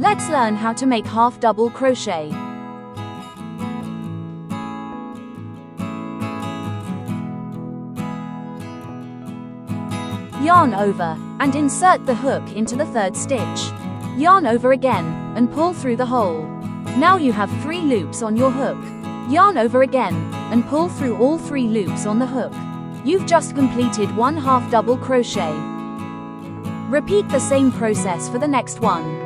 Let's learn how to make half double crochet. Yarn over, and insert the hook into the third stitch. Yarn over again, and pull through the hole. Now you have 3 loops on your hook. Yarn over again, and pull through all 3 loops on the hook. You've just completed one half double crochet. Repeat the same process for the next one.